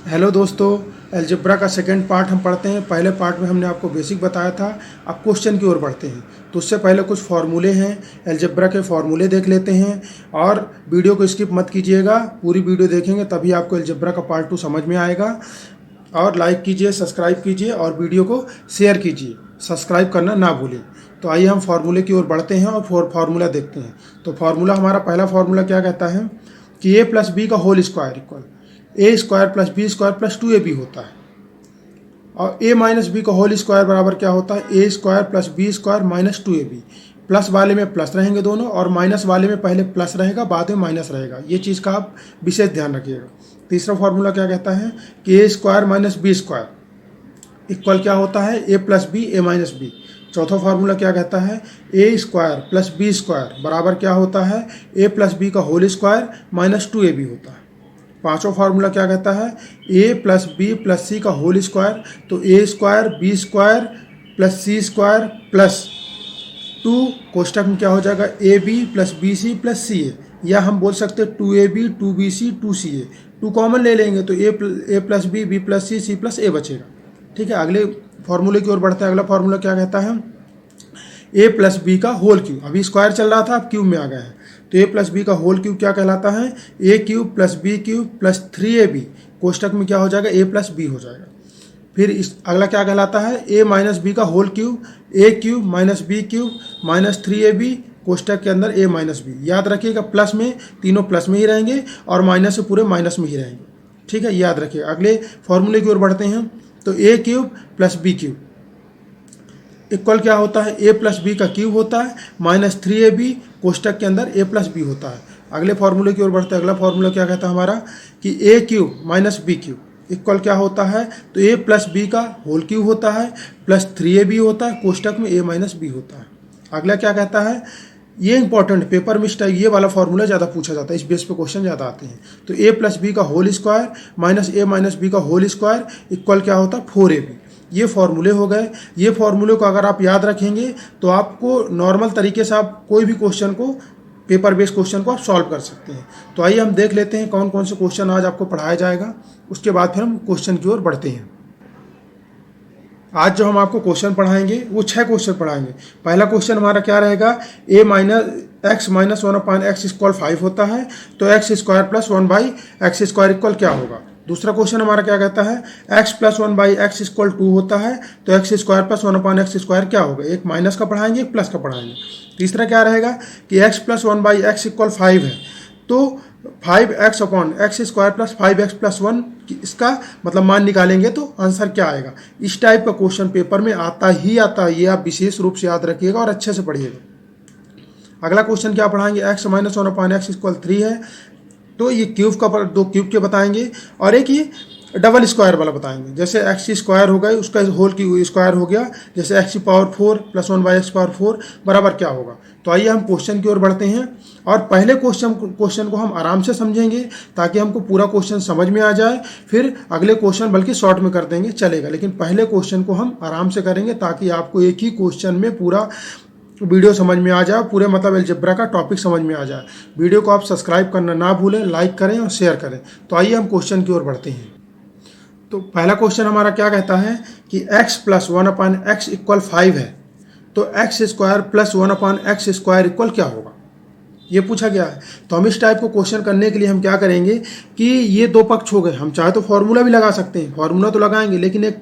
Hello दोस्तों, algebra का second part हम पढ़ते हैं। पहले पार्ट में हमने आपको बेसिक बताया था। अब क्वेश्चन की ओर बढ़ते हैं। तो उससे पहले कुछ फार्मूले हैं, अलजेब्रा के फार्मूले देख लेते हैं। और वीडियो को स्किप मत कीजिएगा, पूरी वीडियो देखेंगे तभी आपको अलजेब्रा का पार्ट 2 समझ में आएगा। और लाइक कीजिए, सब्सक्राइब कीजिए और वीडियो को शेयर कीजिए। सब्सक्राइब करना ना भूलें। तो आइए हम फार्मूले की ओर बढ़ते हैं और फार्मूला देखते हैं। तो फार्मूला, हमारा पहला फार्मूला क्या कहता है कि ए प्लस बी का whole square equal A square plus B square plus 2ab होता है। और ए माइनस बी का होल स्क्वायर बराबर क्या होता है, A square plus B square minus 2ab। Plus वाले में प्लस रहेंगे दोनों, और माइनस वाले में पहले प्लस रहेगा बाद में माइनस रहेगा। ये चीज़ का आप विशेष ध्यान रखिएगा। तीसरा फार्मूला क्या कहता है कि A square minus B square equal क्या होता है, A plus B A minus B. चौथा फार्मूला क्या कहता है, A square plus B square बराबर क्या होता है, ए प्लस बी का होल स्क्वायर माइनस 2ab होता है। पांचवा फार्मूला क्या कहता है, A plus B plus C का होल स्क्वायर। तो A square B square plus C square plus 2 कोष्टक में क्या हो जाएगा, A B plus B C plus C A. या हम बोल सकते हैं 2ab 2bc 2ca। 2 कॉमन ले लेंगे तो A plus B plus C plus A बचेगा। ठीक है, अगले फार्मूले की ओर बढ़ते हैं। अगला फार्मूला क्या कहता है, ए प्लस बी का होल क्यूब। अभी स्क्वायर चल रहा था, अब क्यूब में आ गया है। तो ए प्लस बी का होल क्यूब क्या कहलाता है, A cube plus B cube plus 3ab। कोष्टक में क्या हो जाएगा, ए प्लस बी हो जाएगा। फिर इस अगला क्या कहलाता है, ए माइनस बी का whole cube, A cube minus B cube minus 3ab कोष्टक के अंदर ए माइनस बी। याद रखिएगा, प्लस में तीनों प्लस में ही रहेंगे और माइनस से पूरे माइनस में ही रहेंगे। ठीक है, याद रखिए। अगले फॉर्मूले की ओर बढ़ते हैं। तो A cube plus B cube equal क्या होता है, ए प्लस बी का क्यूब होता है माइनस 3ab कोष्टक के अंदर ए प्लस बी होता है। अगले फार्मूले की ओर बढ़ते हैं। अगला फार्मूला क्या कहता है हमारा कि A cube minus B cube equal क्या होता है, तो ए प्लस बी का होल क्यूब होता है प्लस 3ab होता है, कोष्टक में ए माइनस बी होता है। अगला क्या कहता है, ये इंपॉर्टेंट पेपर में ये वाला फार्मूला ज़्यादा पूछा जाता है, इस बेस पे क्वेश्चन ज़्यादा आते हैं। तो ए प्लस बी का होल स्क्वायर माइनस ए माइनस बी का होल स्क्वायर इक्वल क्या होता है, 4ab। ये फार्मूले हो गए। ये फार्मूले को अगर आप याद रखेंगे तो आपको नॉर्मल तरीके से आप कोई भी क्वेश्चन को, पेपर बेस्ड क्वेश्चन को आप सॉल्व कर सकते हैं। तो आइए हम देख लेते हैं कौन कौन से क्वेश्चन आज आपको पढ़ाया जाएगा। उसके बाद फिर हम क्वेश्चन की ओर बढ़ते हैं। आज जो हम आपको क्वेश्चन पढ़ाएंगे वो 6 क्वेश्चन पढ़ाएंगे। पहला क्वेश्चन हमारा क्या रहेगा, A minus X minus 1/x equal 5 होता है, तो X square plus 1/x square equal क्या होगा। दूसरा क्वेश्चन हमारा क्या कहता है, x प्लस 1/x इक्वल 2 होता है, तो X square plus 1/x square क्या होगा। एक माइनस का पढ़ाएंगे, एक प्लस का पढ़ाएंगे। तीसरा क्या रहेगा कि x प्लस 1/x इक्वल 5 है, तो 5x upon x square plus 5x plus 1 इसका मतलब मान निकालेंगे तो आंसर क्या आएगा। इस टाइप का क्वेश्चन पेपर में आता ही आता है, ये आप विशेष रूप से याद रखिएगा और अच्छे से पढ़िएगा। अगला क्वेश्चन क्या पढ़ाएंगे, x माइनस 1/x इक्वल 3 है, तो ये क्यूब का दो क्यूब के बताएंगे और एक ये डबल स्क्वायर वाला बताएंगे। जैसे एक्स स्क्वायर हो गया, उसका होल की स्क्वायर हो गया, जैसे x power 4 plus 1/x power 4 बराबर क्या होगा। तो आइए हम क्वेश्चन की ओर बढ़ते हैं और पहले क्वेश्चन को हम आराम से समझेंगे ताकि हमको पूरा क्वेश्चन समझ में आ जाए। फिर अगले क्वेश्चन बल्कि शॉर्ट में कर देंगे चलेगा, लेकिन पहले क्वेश्चन को हम आराम से करेंगे ताकि आपको एक ही क्वेश्चन में पूरा वीडियो समझ में आ जाए, पूरे मतलब अलजेब्रा का टॉपिक समझ में आ जाए। वीडियो को आप सब्सक्राइब करना ना भूलें, लाइक करें और शेयर करें। तो आइए हम क्वेश्चन की ओर बढ़ते हैं। तो पहला क्वेश्चन हमारा क्या कहता है कि x प्लस 1/x इक्वल 5 है, तो X square plus 1/x square equal क्या होगा, ये पूछा गया है। तो हम इस टाइप को क्वेश्चन करने के लिए हम क्या करेंगे कि ये दो पक्ष हो गए, हम चाहे तो फॉर्मूला भी लगा सकते हैं, फॉर्मूला तो लगाएंगे, लेकिन एक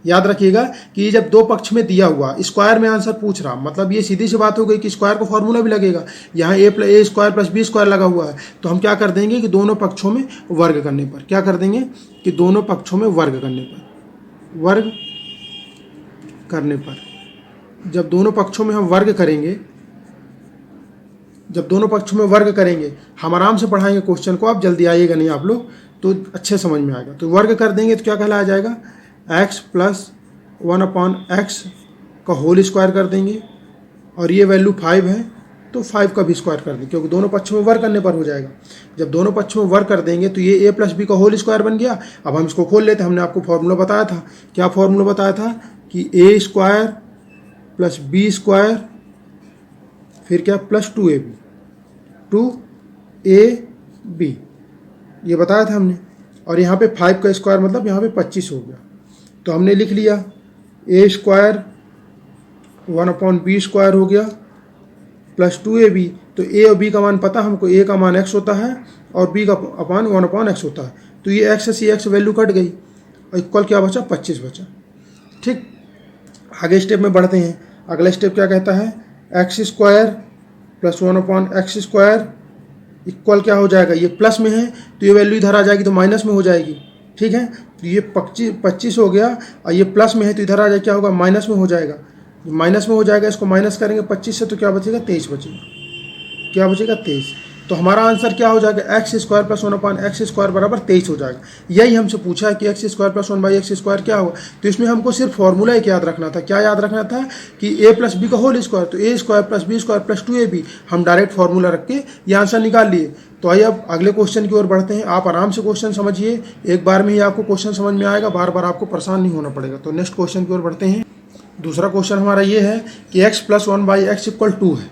याद रखिएगा कि जब दो पक्ष में दिया हुआ स्क्वायर में आंसर पूछ रहा, मतलब ये सीधी सी बात हो गई कि स्क्वायर को फॉर्मूला भी लगेगा। यहाँ ए स्क्वायर प्लस बी स्क्वायर लगा हुआ है, तो हम क्या कर देंगे कि दोनों पक्षों में वर्ग करने पर क्या कर देंगे कि दोनों पक्षों में वर्ग करने पर जब दोनों पक्षों में हम वर्ग करेंगे, हम आराम से पढ़ाएंगे क्वेश्चन को, आप जल्दी आइएगा नहीं आप लोग, तो अच्छे समझ में आएगा। तो वर्ग कर देंगे तो क्या कहलाया जाएगा, x प्लस 1/x का होल स्क्वायर कर देंगे, और ये वैल्यू 5 है तो 5 का भी स्क्वायर कर देंगे, क्योंकि दोनों पक्षों में वर्ग करने पर हो जाएगा। जब दोनों पक्षों में वर्ग कर देंगे तो ये a प्लस बी का होल स्क्वायर बन गया। अब हम इसको खोल लेते हैं। हमने आपको फॉर्मूला बताया था, क्या फॉर्मूला बताया था कि a square plus B square फिर क्या प्लस 2ab ये बताया था हमने। और यहाँ पे 5 का स्क्वायर मतलब यहाँ पे 25 हो गया। तो हमने लिख लिया ए स्क्वायर 1/b स्क्वायर हो गया प्लस 2ab। तो ए और बी का मान पता हमको, ए का मान x होता है और बी का अपान 1/x होता है। तो ये x से x वैल्यू कट गई और इक्वल क्या बचा, 25 बचा। ठीक, आगे स्टेप में बढ़ते हैं। अगला स्टेप क्या कहता है, x square plus 1/x square equal क्या हो जाएगा, ये प्लस में है तो ये वैल्यू इधर आ जाएगी तो माइनस में हो जाएगी। ठीक है, तो ये 25 हो गया और ये प्लस में है तो इधर आ जाए क्या होगा, माइनस में हो जाएगा। माइनस में हो जाएगा, इसको माइनस करेंगे 25 से तो क्या बचेगा, 23 बचेगा। क्या बचेगा, 23। तो हमारा आंसर क्या हो जाएगा, x square plus 1/x square बराबर 23 हो जाएगा। यही हमसे पूछा है कि x square plus 1/x square क्या होगा। तो इसमें हमको सिर्फ फॉर्मूला एक याद रखना था। क्या याद रखना था कि a प्लस बी का होल स्क्वायर, तो a square plus B square plus 2ab। हम डायरेक्ट फॉर्मूला रख के ये आंसर निकाल लिए। तो आइए अब अगले क्वेश्चन की ओर बढ़ते हैं। आप आराम से क्वेश्चन समझिए, एक बार में ही आपको क्वेश्चन समझ में आएगा, बार बार आपको परेशान नहीं होना पड़ेगा। तो नेक्स्ट क्वेश्चन की ओर बढ़ते हैं। दूसरा क्वेश्चन हमारा ये है कि x प्लस 1/x इक्वल 2 है।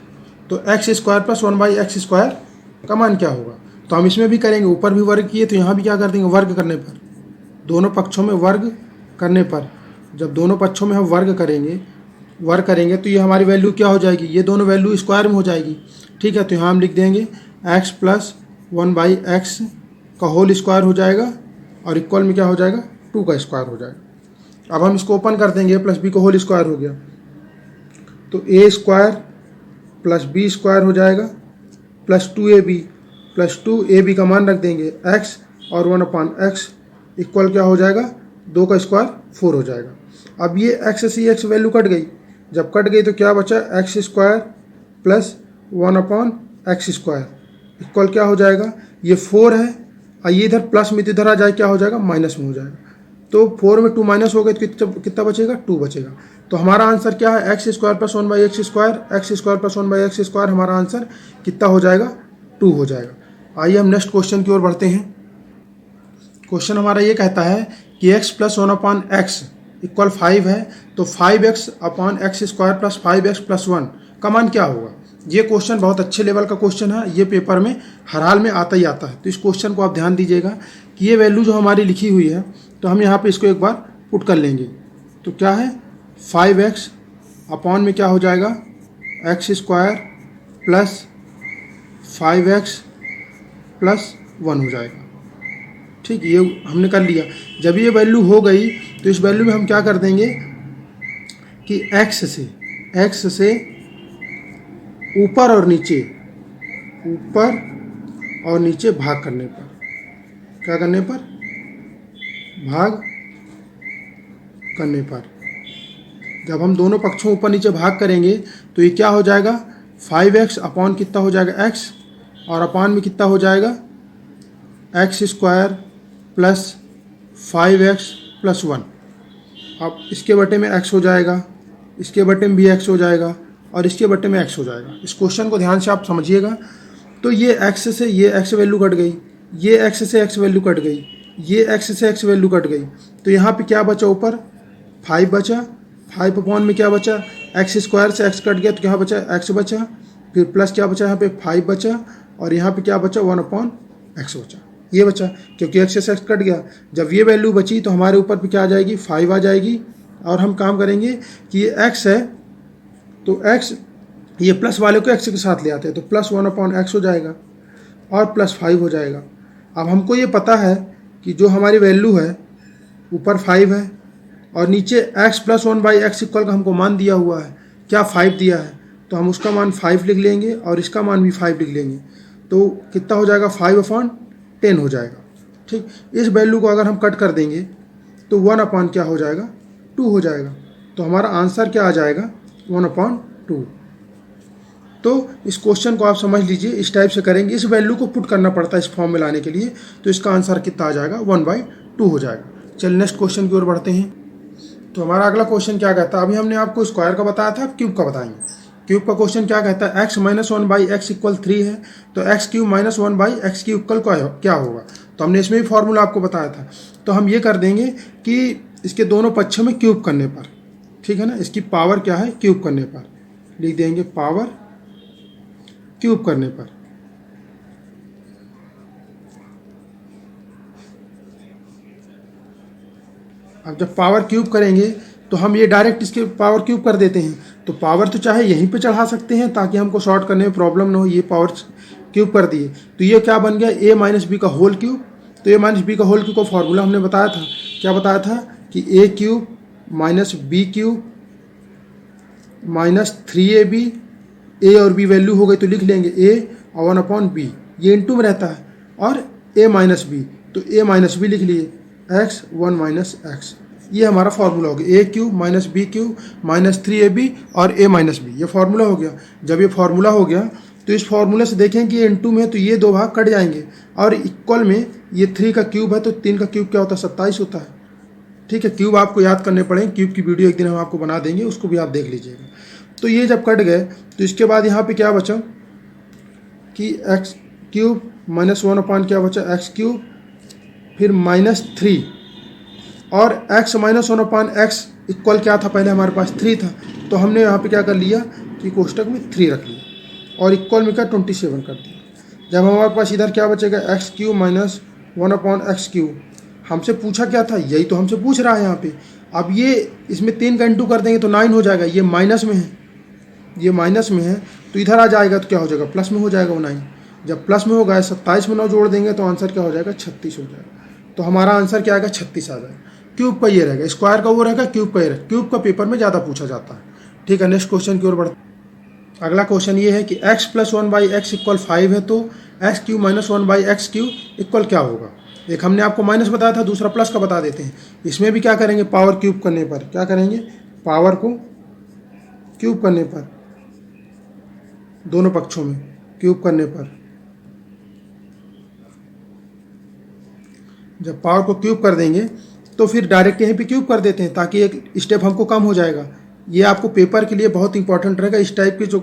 तो X square plus 1/x square का मान क्या होगा। तो हम इसमें भी करेंगे, ऊपर भी वर्ग किए तो यहाँ भी क्या कर देंगे, वर्ग करने पर, दोनों पक्षों में वर्ग करने पर। जब दोनों पक्षों में हम वर्ग करेंगे तो ये हमारी वैल्यू क्या हो जाएगी, ये दोनों वैल्यू स्क्वायर में हो जाएगी। ठीक है, तो यहाँ हम लिख देंगे x प्लस 1/x का होल स्क्वायर हो जाएगा और इक्वल में क्या हो जाएगा, 2 का स्क्वायर हो जाएगा। अब हम इसको ओपन कर देंगे, a प्लस बी का होल स्क्वायर हो गया तो a square plus B square हो जाएगा प्लस 2ab प्लस 2ab का मान रख देंगे x और 1/x इक्वल क्या हो जाएगा, 2 का स्क्वायर 4 हो जाएगा। अब ये x से x वैल्यू कट गई, जब कट गई तो क्या बचा, x square plus 1/x square equal क्या हो जाएगा, ये 4 है और ये इधर प्लस में तो इधर आ जाए क्या हो जाएगा, माइनस में हो जाएगा। तो 4 में 2 माइनस हो गए तो कितना बचेगा, 2 बचेगा। तो हमारा आंसर क्या है, x square plus 1/x square, x square plus 1/x square हमारा आंसर कितना हो जाएगा, 2 हो जाएगा। आइए हम नेक्स्ट क्वेश्चन की ओर बढ़ते हैं। क्वेश्चन हमारा ये कहता है कि x प्लस 1/x इक्वल 5 है। तो 5x/x square plus 5x plus 1 का मान क्या होगा। ये क्वेश्चन बहुत अच्छे लेवल का क्वेश्चन है, ये पेपर में हर हाल में आता ही आता है। तो इस क्वेश्चन को आप ध्यान दीजिएगा कि ये वैल्यू जो हमारी लिखी हुई है, तो हम यहाँ पे इसको एक बार पुट कर लेंगे। तो क्या है, 5x अपॉन में क्या हो जाएगा, x square plus 5x plus 1 हो जाएगा। ठीक, ये हमने कर लिया। जब ये वैल्यू हो गई तो इस वैल्यू में हम क्या कर देंगे कि x से ऊपर और नीचे भाग करने पर, क्या करने पर, भाग करने पर, जब हम दोनों पक्षों ऊपर नीचे भाग करेंगे तो ये क्या हो जाएगा, 5x अपॉन कितना हो जाएगा, x और अपॉन में कितना हो जाएगा, x square plus 5x plus 1। अब इसके बटे में x हो जाएगा, इसके बटे में भी x हो जाएगा और इसके बटे में x हो जाएगा। इस क्वेश्चन को ध्यान से आप समझिएगा। तो ये x से ये x वैल्यू कट गई, ये x से x वैल्यू कट गई, ये x से x वैल्यू कट गई। तो यहाँ पे क्या बचा, ऊपर 5 बचा, 5 अपॉन में क्या बचा, x स्क्वायर से x कट गया तो क्या बचा, x बचा, फिर प्लस क्या बचा, यहाँ पे 5 बचा और यहाँ पे क्या बचा, 1/x बचा। ये बचा क्योंकि x से x कट गया। जब ये वैल्यू बची तो हमारे ऊपर पे क्या आ जाएगी, 5 आ जाएगी। और हम काम करेंगे कि ये x है तो x, ये प्लस वाले को x के साथ ले आते हैं तो प्लस 1/x हो जाएगा और प्लस 5 हो जाएगा। अब हमको ये पता है कि जो हमारी वैल्यू है ऊपर 5 है और नीचे x प्लस 1/x इक्वल का हमको मान दिया हुआ है, क्या 5 दिया है, तो हम उसका मान 5 लिख लेंगे और इसका मान भी 5 लिख लेंगे। तो कितना हो जाएगा, 5/10 हो जाएगा। ठीक, इस वैल्यू को अगर हम कट कर देंगे तो 1/, क्या हो जाएगा, 2 हो जाएगा। तो हमारा आंसर क्या आ जाएगा, 1/2। तो इस क्वेश्चन को आप समझ लीजिए, इस टाइप से करेंगे, इस वैल्यू को पुट करना पड़ता है इस फॉर्म में लाने के लिए। तो इसका आंसर कितना आ जाएगा, 1/2 हो जाएगा। चलिए नेक्स्ट क्वेश्चन की ओर बढ़ते हैं। तो हमारा अगला क्वेश्चन क्या कहता है, अभी हमने आपको स्क्वायर का बताया था, अब क्यूब का बताएंगे। क्यूब का क्वेश्चन क्या कहता है, x माइनस 1/x इक्वल 3 है। तो x cube minus 1/x cube equal क्या होगा। तो हमने इसमें भी फॉर्मूला आपको बताया था। तो हम ये कर देंगे कि इसके दोनों पक्षों में क्यूब करने पर, ठीक है ना, इसकी पावर क्या है, क्यूब करने पर लिख देंगे, पावर क्यूब करने पर। अब जब पावर क्यूब करेंगे तो हम ये डायरेक्ट इसके पावर क्यूब कर देते हैं, तो पावर तो चाहे यहीं पे चढ़ा सकते हैं ताकि हमको सॉर्ट करने में प्रॉब्लम ना हो। ये पावर क्यूब कर दिए तो ये क्या बन गया, ए माइनस बी का होल क्यूब। तो ए माइनस बी का होल क्यूब का फॉर्मूला हमने बताया था, क्या बताया था कि A cube minus B cube minus 3ab, A और बी वैल्यू हो गई तो लिख लेंगे ए और 1/b, ये इनटू में रहता है, और ए माइनस बी, तो ए माइनस बी लिख लिए एक्स 1 माइनस एक्स। ये हमारा फार्मूला हो गया, A cube minus B cube minus 3ab और ए माइनस बी, ये फार्मूला हो गया। जब ये फार्मूला हो गया तो इस फार्मूले से देखें कि ये इनटू में है तो ये दो भाग कट जाएंगे, और इक्वल में ये 3 का क्यूब है तो 3 का क्यूब क्या होता है, 27 होता है। ठीक है, क्यूब आपको याद करने पड़ेंगे, क्यूब की वीडियो एक दिन हम आपको बना देंगे, उसको भी आप देख लीजिएगा। तो ये जब कट गए तो इसके बाद यहाँ पे क्या बचा कि एक्स क्यूब माइनस 1 क्या बचा, एक्स क्यूब, फिर माइनस 3, और x माइनस 1/x इक्वल क्या था, पहले हमारे पास 3 था, तो हमने यहाँ पे क्या कर लिया कि कोष्टक में 3 रख लिया और इक्वल में क्या 27 कर दिया। जब हमारे पास इधर क्या बचेगा, x cube minus 1/x cube. हमसे पूछा क्या था, यही तो हमसे पूछ रहा है यहाँ पे। अब ये इसमें 3 का इंटू कर देंगे तो 9 हो जाएगा, ये माइनस में है, ये माइनस में है, तो इधर आ जाएगा तो क्या हो जाएगा, प्लस में हो जाएगा वो 9। जब प्लस में होगा 27 में 9 जोड़ देंगे तो आंसर क्या हो जाएगा, 36 हो जाएगा। तो हमारा आंसर क्या आएगा, 36 आ जाएगा। क्यूब का ये रहेगा, स्क्वायर का वो रहेगा, क्यूब का ये रहेगा। क्यूब का पेपर में ज़्यादा पूछा जाता है। ठीक है, नेक्स्ट क्वेश्चन की ओर बढ़ते। अगला क्वेश्चन ये है कि x प्लस 1/x इक्वल 5 है, तो x cube minus 1/x cube equal क्या होगा। एक हमने आपको माइनस बताया था, दूसरा प्लस का बता देते हैं। इसमें भी क्या करेंगे, पावर क्यूब करने पर क्या करेंगे, पावर को क्यूब करने पर, दोनों पक्षों में क्यूब करने पर, जब पावर को क्यूब कर देंगे तो फिर डायरेक्ट यहीं पे क्यूब कर देते हैं ताकि एक स्टेप हमको कम हो जाएगा। ये आपको पेपर के लिए बहुत इंपॉर्टेंट रहेगा। इस टाइप के जो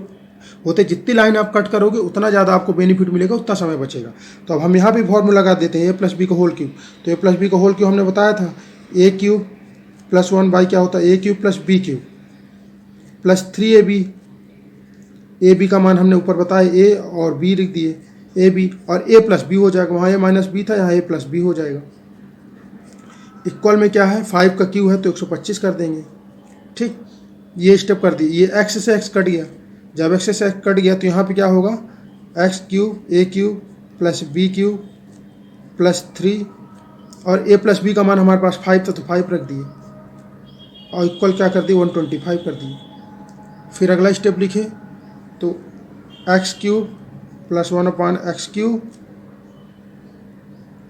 होते, जितनी लाइन आप कट करोगे उतना ज़्यादा आपको बेनिफिट मिलेगा, उतना समय बचेगा। तो अब हम यहाँ भी फॉर्मूला लगा देते हैं, ए प्लस बी का होल क्यूब। तो ए प्लस बी का होल क्यूब हमने बताया था, ए क्यूब प्लस 1 क्या होता है, A cube plus B cube plus 3ab। A B का मान हमने ऊपर बताया, ए और बी लिख दिए, ए बी और ए प्लस बी हो जाएगा, वहाँ ए माइनस बी था, यहाँ ए प्लस बी हो जाएगा। इक्वल में क्या है, 5 का क्यू है तो 125 कर देंगे। ठीक, ये स्टेप कर दिए। ये x से x कट गया, जब x से x कट गया तो यहाँ पे क्या होगा, X cube A cube plus B cube plus 3, और ए प्लस बी का मान हमारे पास 5 था तो 5 रख दिए, और इक्वल क्या कर दिए, 125 कर दिए। फिर अगला स्टेप लिखे तो x cube plus 1/x cube,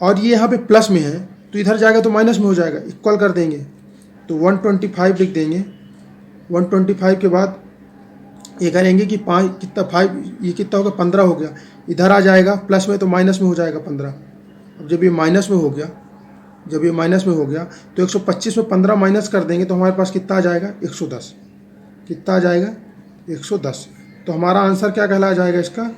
और ये यहाँ पे प्लस में है तो इधर जाएगा तो माइनस में हो जाएगा, इक्वल कर देंगे तो 125 लिख देंगे। 125 के बाद ये करेंगे कि 5 कितना, 5 ये कितना होगा, 15 हो गया। इधर आ जाएगा प्लस में तो माइनस में हो जाएगा 15। अब जब ये माइनस में हो गया, जब ये माइनस में हो गया तो 125 में 15 माइनस कर देंगे तो हमारे पास कितना आ जाएगा, 110। कितना आ जाएगा, 110। तो हमारा आंसर क्या कहला जाएगा, इसका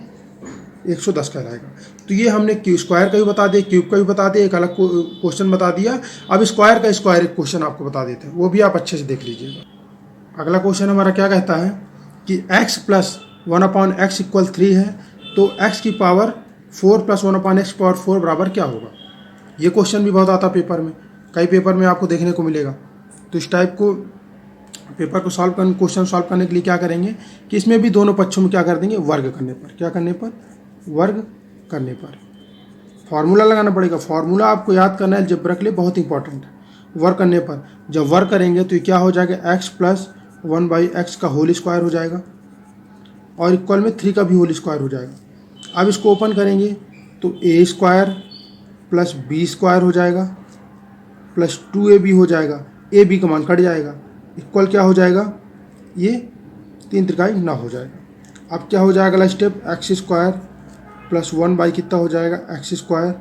110 कहलाएगा। तो ये हमने क्यू स्क्वायर का भी बता दिया, क्यूब का भी बता दिया, एक अलग क्वेश्चन बता दिया। अब स्क्वायर का स्क्वायर एक क्वेश्चन आपको बता देते हैं, वो भी आप अच्छे से देख लीजिएगा। अगला क्वेश्चन हमारा क्या कहता है कि x प्लस 1/x इक्वल 3 है, तो x की पावर 4 प्लस 1/x पावर 4 बराबर क्या होगा। ये क्वेश्चन भी बहुत आता है पेपर में, कई पेपर में आपको देखने को मिलेगा। तो इस टाइप को पेपर को सॉल्व करने, क्वेश्चन सॉल्व करने के लिए क्या करेंगे कि इसमें भी दोनों पक्षों में क्या कर देंगे, वर्ग करने पर, क्या करने पर, वर्ग करने पर फार्मूला लगाना पड़ेगा। फार्मूला आपको याद करना है, अलजेब्रा के लिए बहुत इंपॉर्टेंट है। वर्ग करने पर जब वर्ग करेंगे तो ये क्या हो जाएगा, x प्लस 1/x का होल स्क्वायर हो जाएगा, और इक्वल में 3 का भी होल स्क्वायर हो जाएगा। अब इसको ओपन करेंगे तो a square plus b square हो जाएगा प्लस 2ab हो जाएगा, ए बी का मान कट जाएगा, इक्वल क्या हो जाएगा, ये 3 त्रिकाई ना हो जाएगा। अब क्या हो जाएगा अगला स्टेप, एक्स स्क्वायर प्लस 1 कितना हो जाएगा, एक्स स्क्वायर,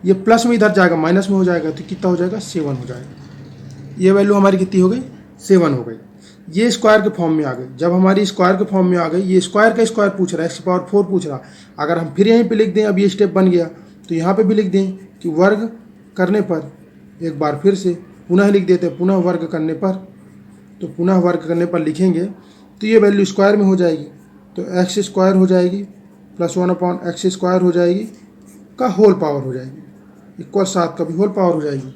ये प्लस में इधर जाएगा माइनस में हो जाएगा तो कितना हो जाएगा, 7 हो जाएगा। ये वैल्यू हमारी कितनी हो गई, 7 हो गई। ये स्क्वायर के फॉर्म में आ गई। जब हमारी स्क्वायर के फॉर्म में आ गई, ये स्क्वायर का स्क्वायर पूछ रहा है, x पावर 4 पूछ रहा। अगर हम फिर यहीं पे लिख दें, अब ये स्टेप बन गया तो यहाँ पे भी लिख दें कि वर्ग करने पर, एक बार फिर से पुनः लिख देते हैं, पुनः वर्ग करने पर, तो पुनः वर्ग करने पर लिखेंगे तो ये वैल्यू स्क्वायर में हो जाएगी, तो एक्स स्क्वायर हो जाएगी प्लस 1/x स्क्वायर हो जाएगी का होल पावर हो जाएगी, इक्वल 7 का भी होल पावर हो जाएगी।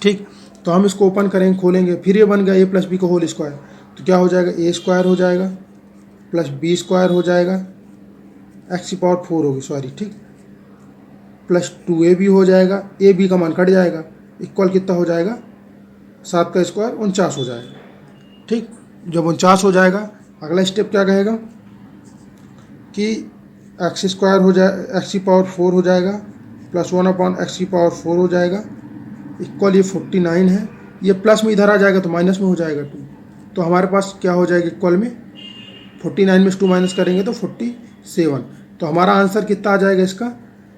ठीक, तो हम इसको ओपन करेंगे, खोलेंगे, फिर ये बन गया ए प्लस बी का होल स्क्वायर। तो क्या हो जाएगा, ए स्क्वायर हो जाएगा प्लस बी स्क्वायर हो जाएगा, एक्स की पावर 4 होगी, सॉरी, ठीक, प्लस 2ab हो जाएगा, ए बी का मान कट जाएगा, इक्वल कितना हो जाएगा, 7 का स्क्वायर 49 हो जाएगा। ठीक, जब 49 हो जाएगा, अगला स्टेप क्या कहेगा कि एक्स स्क्वायर हो जाए, एक्स की पावर 4 हो जाएगा प्लस 1/x की पावर 4 हो जाएगा, इक्वल ये 49 है, ये प्लस में इधर आ जाएगा तो माइनस में हो जाएगा 2। तो हमारे पास क्या हो जाएगा, इक्वल में 49 में 2 माइनस करेंगे तो 47। तो हमारा आंसर कितना आ जाएगा, इसका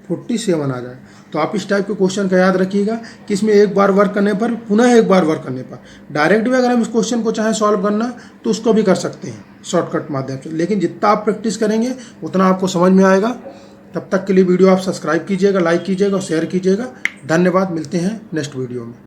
47 आ जाएगा। तो आप इस टाइप के क्वेश्चन का याद रखिएगा कि इसमें एक बार वर्क करने पर, पुनः एक बार वर्क करने पर, डायरेक्ट भी अगर हम इस क्वेश्चन को चाहें सॉल्व करना तो उसको भी कर सकते हैं शॉर्टकट माध्यम से, लेकिन जितना आप प्रैक्टिस करेंगे उतना आपको समझ में आएगा। तब तक के लिए वीडियो आप सब्सक्राइब कीजिएगा, लाइक कीजिएगा और शेयर कीजिएगा। धन्यवाद, मिलते हैं नेक्स्ट वीडियो में।